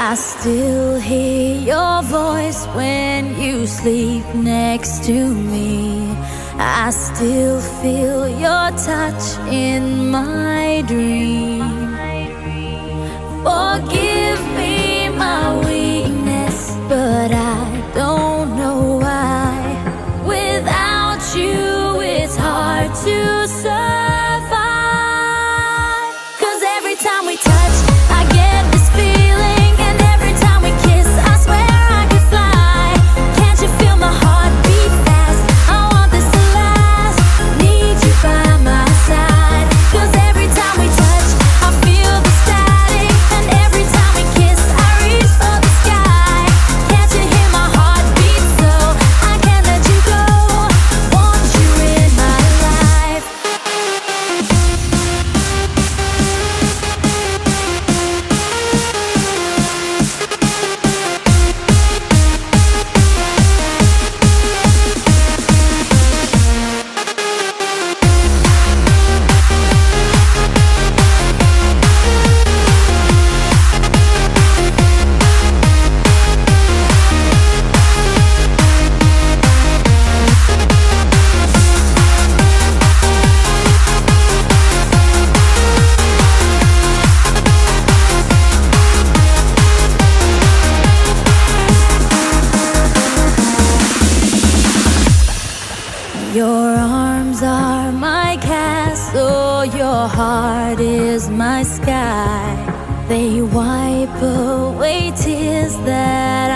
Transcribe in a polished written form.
I still hear your voice when you sleep next to me. I still feel your touch in my dream. Forgive me my weakness, but I don't know why. Without you, it's hard to survive. 'Cause every time we touch, I get this feeling, and every time we kiss, I swear I could fly. Can't you feel my heart beat fast? I want this to last. Need you by my side. 'Cause every time we touch, I feel the static, and every time we kiss, I reach for the sky. Can't you hear my heart beat so I can't let you go? Want you in my life. Your arms are my castle, your heart is my sky. They wipe away tears that